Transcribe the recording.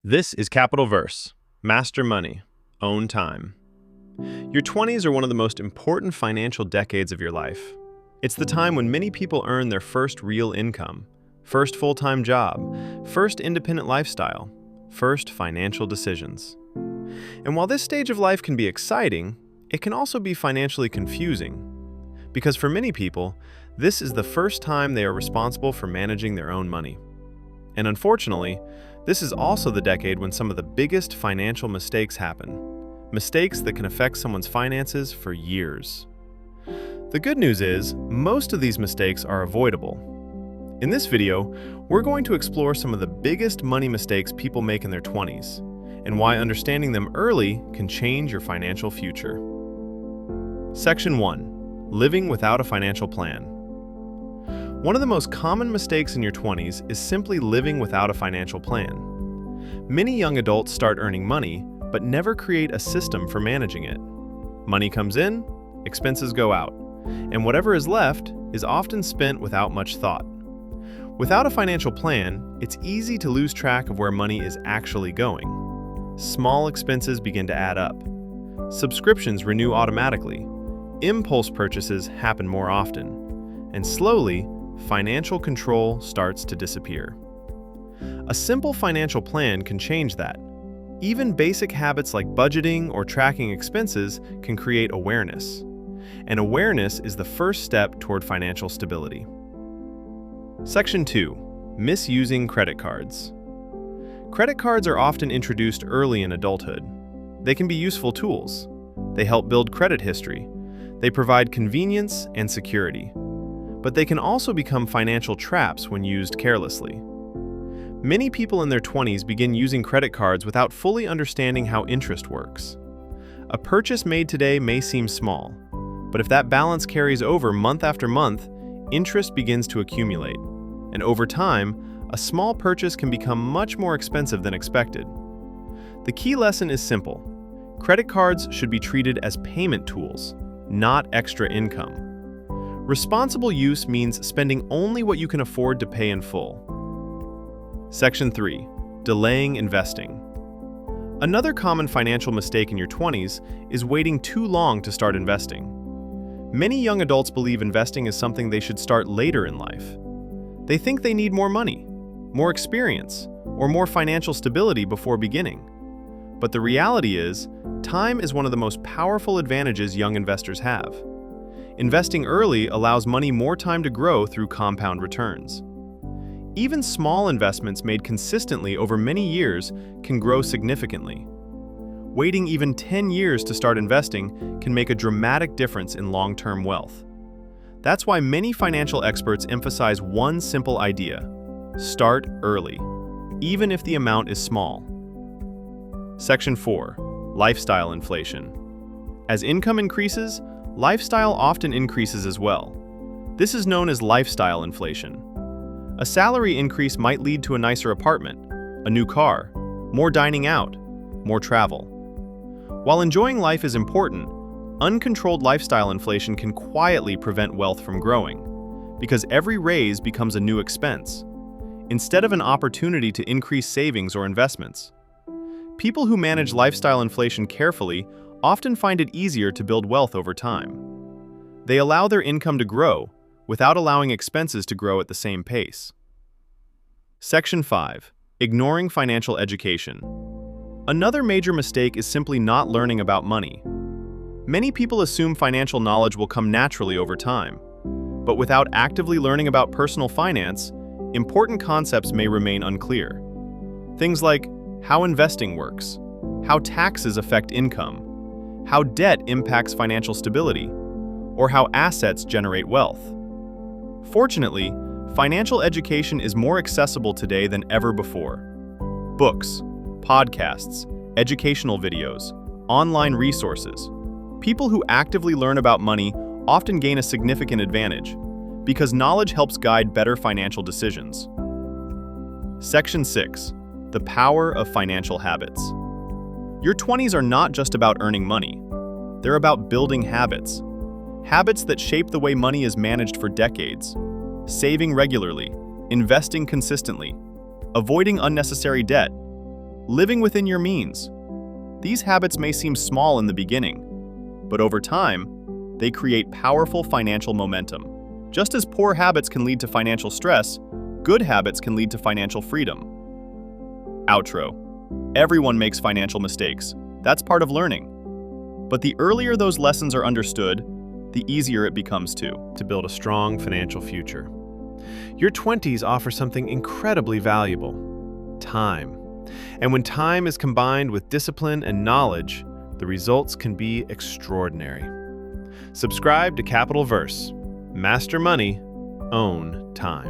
This is Capitalverse. Master money. Own time. Your 20s are one of the most important financial decades of your life. It's the time when many people earn their first real income, first full-time job, first independent lifestyle, first financial decisions. And while this stage of life can be exciting, it can also be financially confusing. Because for many people, this is the first time they are responsible for managing their own money. And unfortunately, this is also the decade when some of the biggest financial mistakes happen. Mistakes that can affect someone's finances for years. The good news is, most of these mistakes are avoidable. In this video, we're going to explore some of the biggest money mistakes people make in their 20s, and why understanding them early can change your financial future. Section 1. Living without a financial plan. One of the most common mistakes in your 20s is simply living without a financial plan. Many young adults start earning money, but never create a system for managing it. Money comes in, expenses go out, and whatever is left is often spent without much thought. Without a financial plan, it's easy to lose track of where money is actually going. Small expenses begin to add up. Subscriptions renew automatically. Impulse purchases happen more often. And slowly, financial control starts to disappear. A simple financial plan can change that. Even basic habits like budgeting or tracking expenses can create awareness. And awareness is the first step toward financial stability. Section 2. Misusing credit cards. Credit cards are often introduced early in adulthood. They can be useful tools. They help build credit history. They provide convenience and security. But they can also become financial traps when used carelessly. Many people in their 20s begin using credit cards without fully understanding how interest works. A purchase made today may seem small, but if that balance carries over month after month, interest begins to accumulate, and over time, a small purchase can become much more expensive than expected. The key lesson is simple. Credit cards should be treated as payment tools, not extra income. Responsible use means spending only what you can afford to pay in full. Section 3. Delaying investing. Another common financial mistake in your 20s is waiting too long to start investing. Many young adults believe investing is something they should start later in life. They think they need more money, more experience, or more financial stability before beginning. But the reality is, time is one of the most powerful advantages young investors have. Investing early allows money more time to grow through compound returns. Even small investments made consistently over many years can grow significantly. Waiting even 10 years to start investing can make a dramatic difference in long-term wealth. That's why many financial experts emphasize one simple idea: start early, even if the amount is small. Section 4. Lifestyle inflation. As income increases, lifestyle often increases as well. This is known as lifestyle inflation. A salary increase might lead to a nicer apartment, a new car, more dining out, more travel. While enjoying life is important, uncontrolled lifestyle inflation can quietly prevent wealth from growing, because every raise becomes a new expense, instead of an opportunity to increase savings or investments. People who manage lifestyle inflation carefully often find it easier to build wealth over time. They allow their income to grow without allowing expenses to grow at the same pace. Section 5. Ignoring financial education. Another major mistake is simply not learning about money. Many people assume financial knowledge will come naturally over time, but without actively learning about personal finance, important concepts may remain unclear. Things like how investing works, how taxes affect income, how debt impacts financial stability, or how assets generate wealth. Fortunately, financial education is more accessible today than ever before. Books, podcasts, educational videos, online resources. People who actively learn about money often gain a significant advantage because knowledge helps guide better financial decisions. Section 6. The power of financial habits. Your 20s are not just about earning money. They're about building habits. Habits that shape the way money is managed for decades. Saving regularly, investing consistently, avoiding unnecessary debt, Living within your means. These habits may seem small in the beginning, but over time, they create powerful financial momentum. Just as poor habits can lead to financial stress, good habits can lead to financial freedom. Outro. Everyone makes financial mistakes. That's part of learning. But the earlier those lessons are understood, the easier it becomes to build a strong financial future. Your 20s offer something incredibly valuable: time. And when time is combined with discipline and knowledge, the results can be extraordinary. Subscribe to Capitalverse. Master money, own time.